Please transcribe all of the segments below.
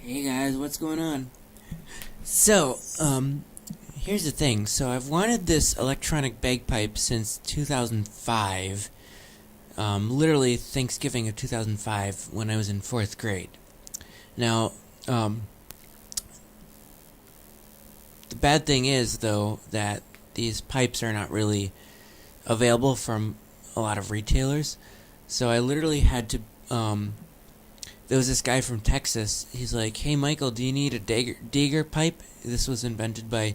Hey guys, what's going on? So, here's the thing. So, I've wanted this electronic bagpipe since 2005. Literally Thanksgiving of 2005 when I was in fourth grade. Now, the bad thing is, though, that these pipes are not really available from a lot of retailers. So, I literally had to, there was this guy from Texas. He's like, "Hey Michael, do you need a Dager pipe?" This was invented by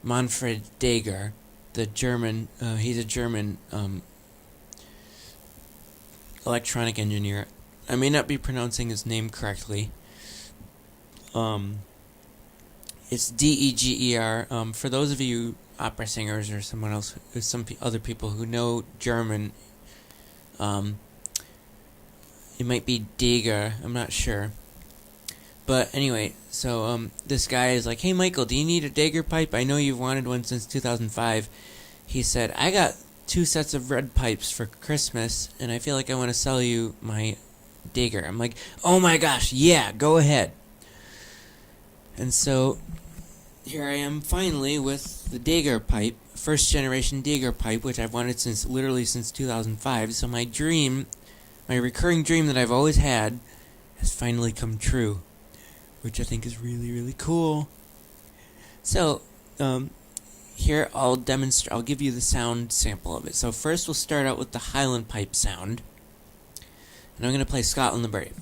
Manfred Dager, the German. He's a German electronic engineer. I may not be pronouncing his name correctly. Um, it's Deger. For those of you opera singers or someone else, other people who know German, um, it might be Dager. I'm not sure. But anyway, so this guy is like, "Hey Michael, do you need a Dager pipe? I know you've wanted one since 2005." He said, "I got 2 sets of red pipes for Christmas, and I feel like I want to sell you my Dager." I'm like, "Oh my gosh, yeah, go ahead." And so here I am finally with the Dager pipe, first generation Dager pipe, which I've wanted since 2005. So my recurring dream that I've always had, has finally come true, which I think is really, really cool. So, here I'll demonstrate. I'll give you the sound sample of it. So first, we'll start out with the Highland pipe sound, and I'm going to play Scotland the Brave.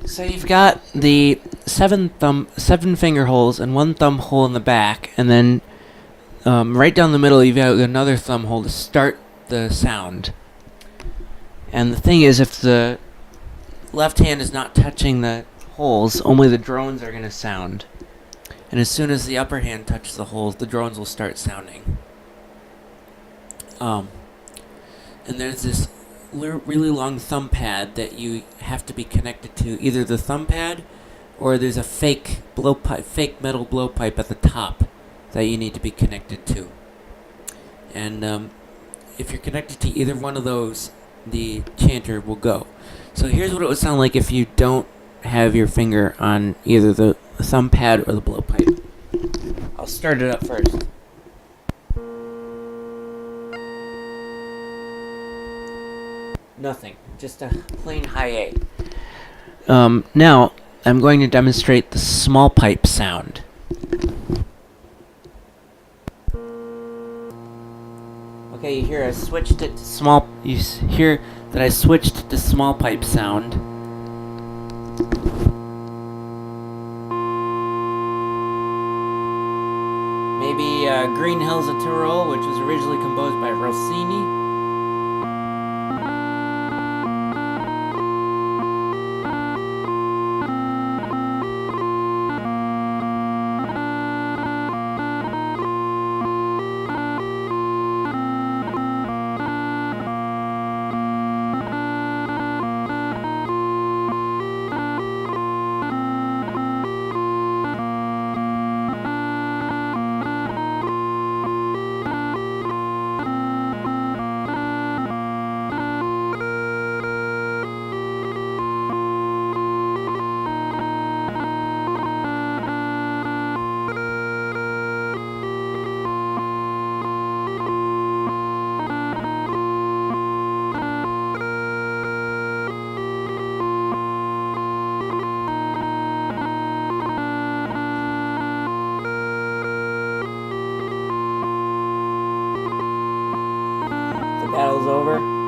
So you've got the seven finger holes and one thumb hole in the back, and then right down the middle you've got another thumb hole to start the sound. And the thing is, if the left hand is not touching the holes, only the drones are going to sound. And as soon as the upper hand touches the holes, the drones will start sounding. And there's this really long thumb pad that you have to be connected to, either the thumb pad or there's a fake metal blowpipe at the top that you need to be connected to. And if you're connected to either one of those, the chanter will go. So here's what it would sound like if you don't have your finger on either the thumb pad or the blowpipe. I'll start it up first. Nothing. Just a plain high A. Now, I'm going to demonstrate the small pipe sound. Okay, you hear I switched it to small... You hear that I switched to small pipe sound. Maybe Green Hills of Tyrol, which was originally composed by Rossini. spills over.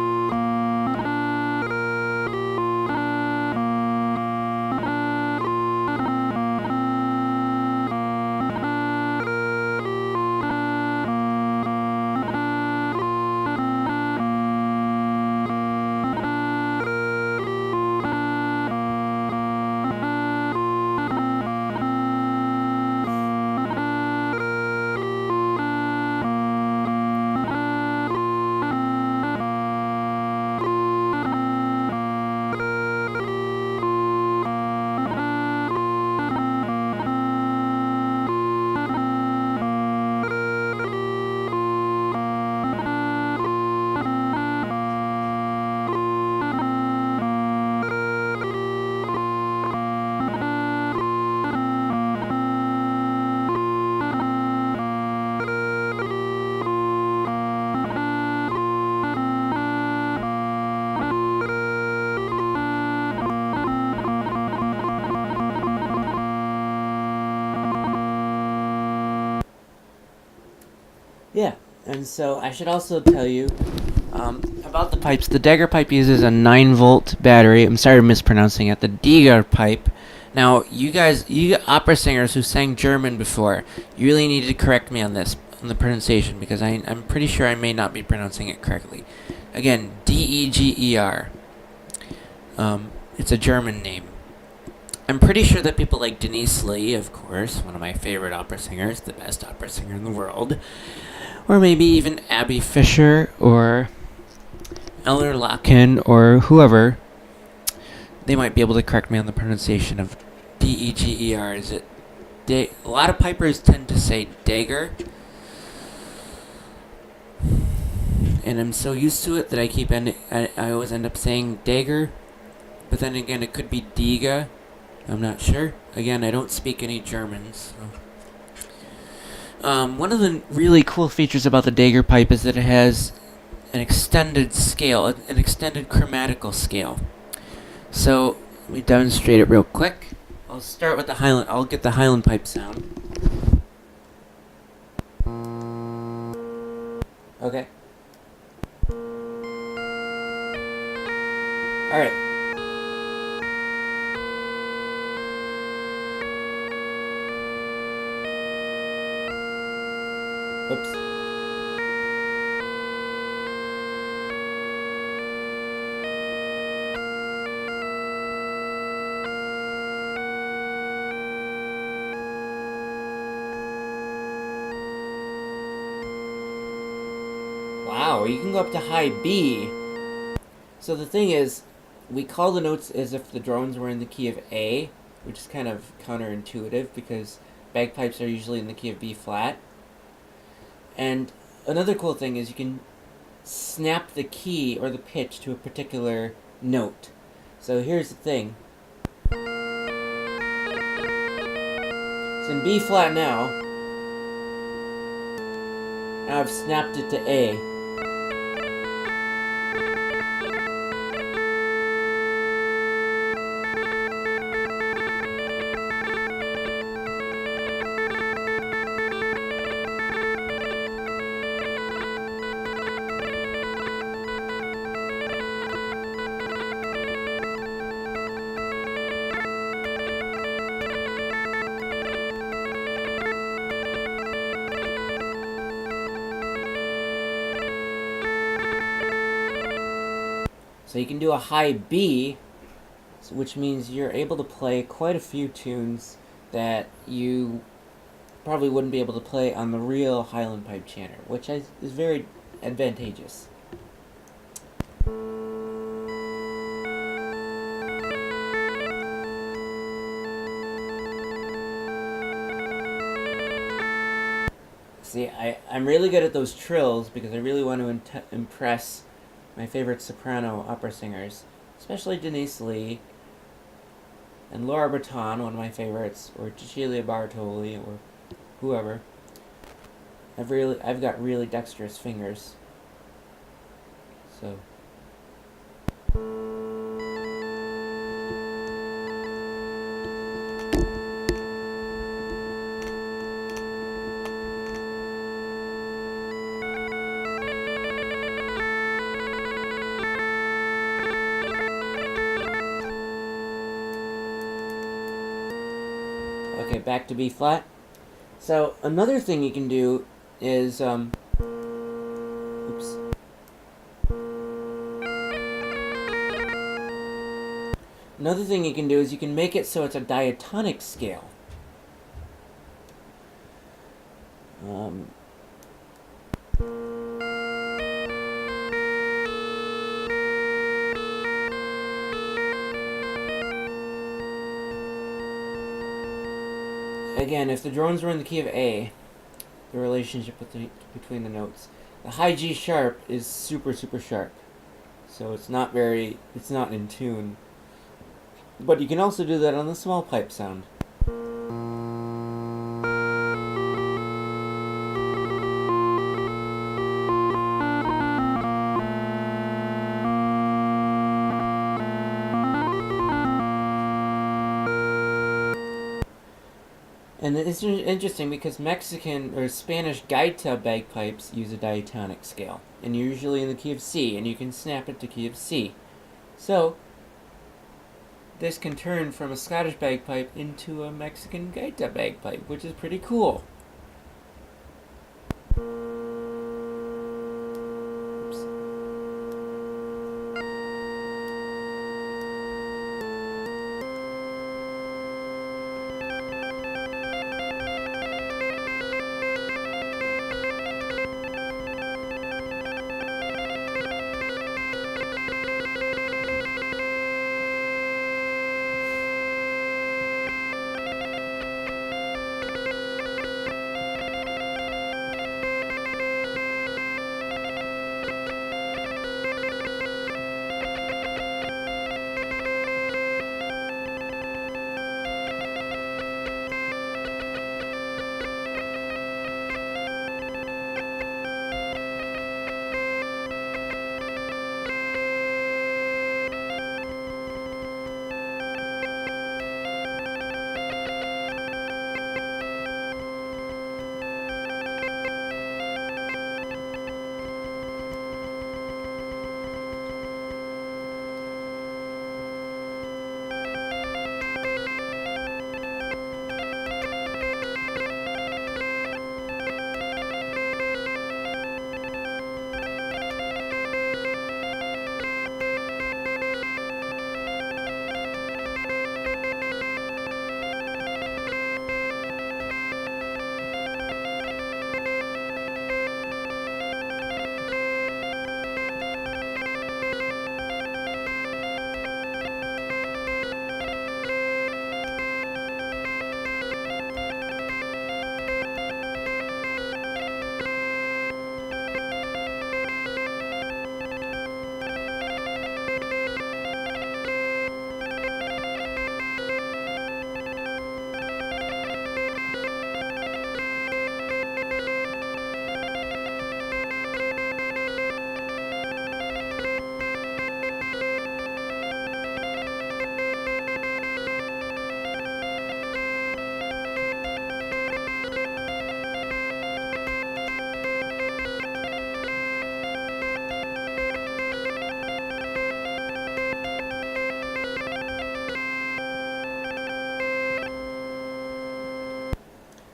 Yeah, and so I should also tell you about the pipes. The Dagger pipe uses a 9-volt battery. I'm sorry for mispronouncing it. The Dagger pipe. Now, you opera singers who sang German before, you really need to correct me on this, on the pronunciation, because I'm pretty sure I may not be pronouncing it correctly. Again, Deger. It's a German name. I'm pretty sure that people like Denise Lee, of course, one of my favorite opera singers, the best opera singer in the world, or maybe even Abby Fisher or Eleanor Locken or whoever, they might be able to correct me on the pronunciation of Deger. Is it? A lot of pipers tend to say Dagger, and I'm so used to it that I always end up saying Dagger, but then again, it could be Diga. I'm not sure. Again, I don't speak any German, so. One of the really cool features about the Dagger pipe is that it has an extended scale, an extended chromatical scale. So, let me demonstrate it real quick. I'll start with the Highland. I'll get the Highland pipe sound. Okay. Alright. Oops. Wow, you can go up to high B. So the thing is, we call the notes as if the drones were in the key of A, which is kind of counterintuitive because bagpipes are usually in the key of B flat. And another cool thing is you can snap the key or the pitch to a particular note. So here's the thing. It's in B flat now. Now I've snapped it to A. So you can do a high B, which means you're able to play quite a few tunes that you probably wouldn't be able to play on the real Highland pipe chanter, which is very advantageous. See, I'm really good at those trills because I really want to impress my favorite soprano opera singers, especially Denise Lee and Laura Breton, one of my favorites, or Cecilia Bartoli, or whoever. I've got really dexterous fingers. So. it back to B flat. So another thing you can do is oops. Another thing you can do is you can make it so it's a diatonic scale. Again, if the drones were in the key of A, the relationship between the notes, the high G sharp is super sharp, so it's not in tune. But you can also do that on the small pipe sound. And it's interesting because Mexican or Spanish gaita bagpipes use a diatonic scale, and usually in the key of C, and you can snap it to key of C. So, this can turn from a Scottish bagpipe into a Mexican gaita bagpipe, which is pretty cool.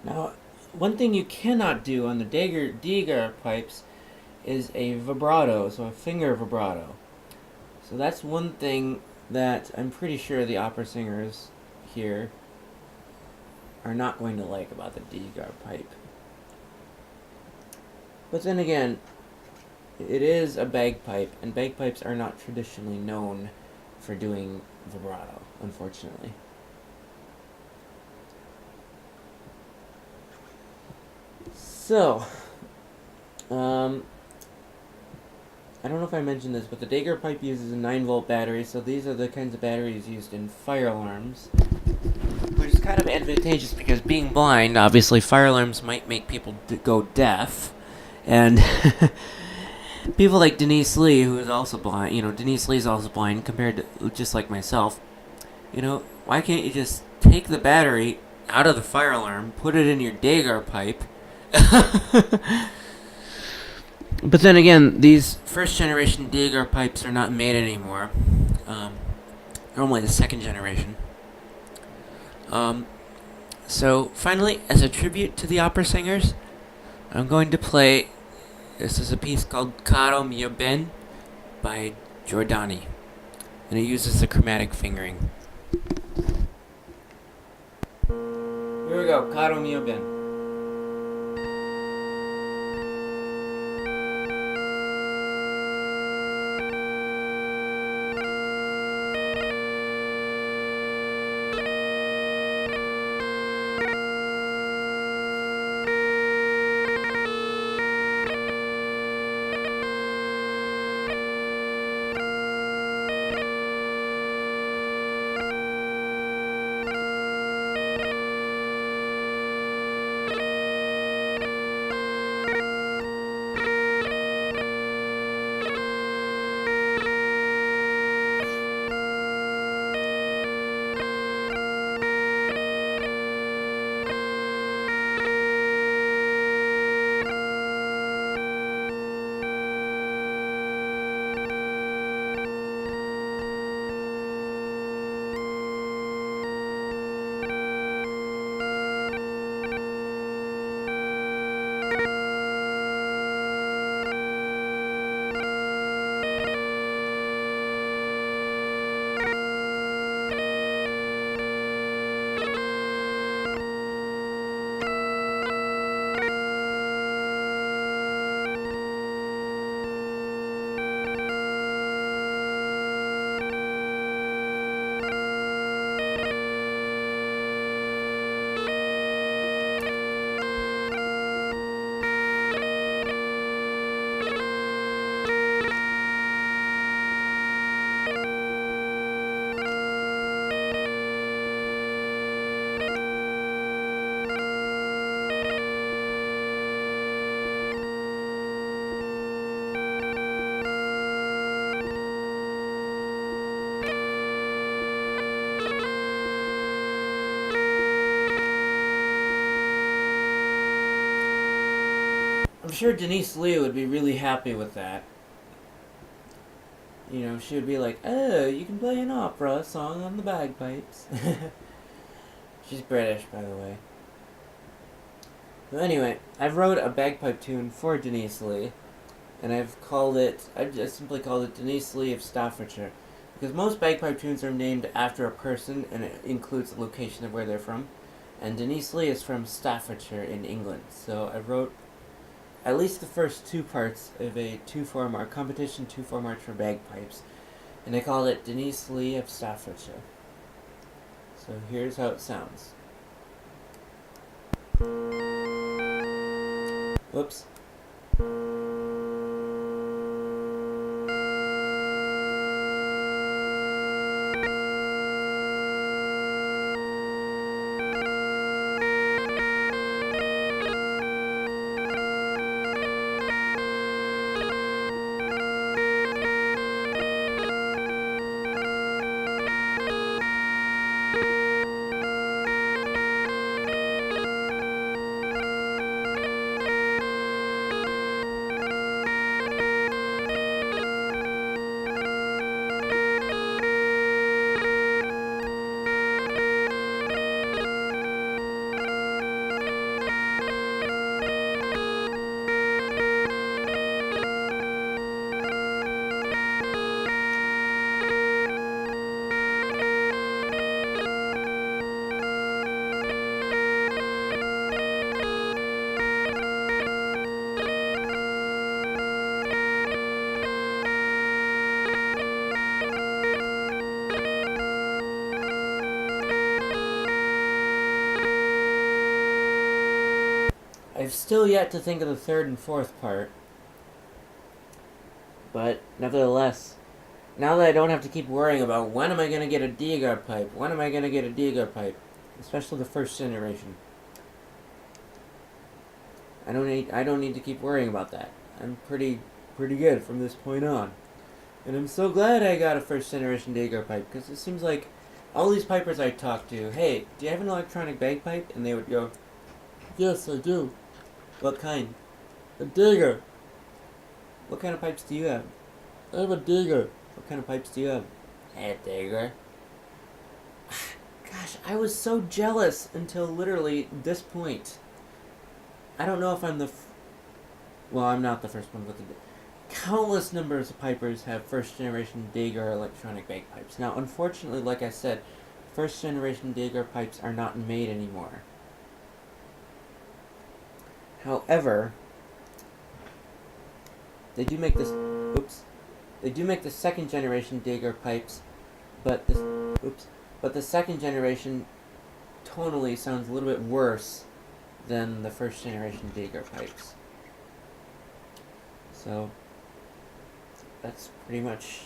Now, one thing you cannot do on the Deger pipes is a vibrato, so a finger vibrato. So that's one thing that I'm pretty sure the opera singers here are not going to like about the Deger pipe. But then again, it is a bagpipe, and bagpipes are not traditionally known for doing vibrato, unfortunately. So, I don't know if I mentioned this, but the Deger pipe uses a 9-volt battery, so these are the kinds of batteries used in fire alarms, which is kind of advantageous because being blind, obviously fire alarms might make people go deaf, and people like Denise Lee, who is also blind, Denise Lee is also blind compared to just like myself, why can't you just take the battery out of the fire alarm, put it in your Deger pipe? But then again, these first generation Deger pipes are not made anymore. They're only the second generation. So, finally, as a tribute to the opera singers, I'm going to play. This is a piece called Caro mio ben by Giordani, and it uses the chromatic fingering. Here we go, Caro mio ben. I'm sure Denise Lee would be really happy with that. You know, she would be like, "Oh, you can play an opera song on the bagpipes." She's British, by the way. So anyway, I wrote a bagpipe tune for Denise Lee, and I just simply called it Denise Lee of Staffordshire, because most bagpipe tunes are named after a person, and it includes the location of where they're from. And Denise Lee is from Staffordshire in England, so I wrote at least the first two parts of a 2/4 competition 2/4 march for bagpipes, and I called it Denise Lee of Staffordshire. So here's how it sounds. Whoops. I've still yet to think of the third and fourth part, but nevertheless, now that I don't have to keep worrying about when am I going to get a Diegard pipe, especially the first generation, I don't need to keep worrying about that. I'm pretty good from this point on. And I'm so glad I got a first generation Diegard pipe, because it seems like all these pipers I talk to, "Hey, do you have an electronic bagpipe?" And they would go, "Yes, I do." "What kind?" "A Diegard." "What kind of pipes do you have?" "I have a Diegard." "What kind of pipes do you have?" "A Diegard." God Gosh, I was so jealous until literally this point. I don't know if I'm well, I'm not the first one, but countless numbers of pipers have first generation Dagor electronic bagpipes. Now, unfortunately, like I said, first generation Dagor pipes are not made anymore. However, they do make this. Oops. They do make the second generation Dagor pipes, but this. Oops. But the second generation tonally sounds a little bit worse than the first generation Dagor pipes. So that's pretty much.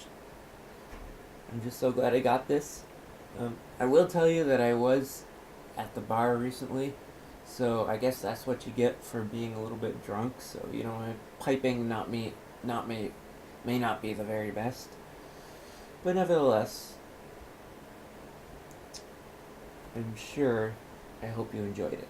I'm just so glad I got this. I will tell you that I was at the bar recently, so I guess that's what you get for being a little bit drunk. So piping may not be the very best, but nevertheless, I'm sure I hope you enjoyed it.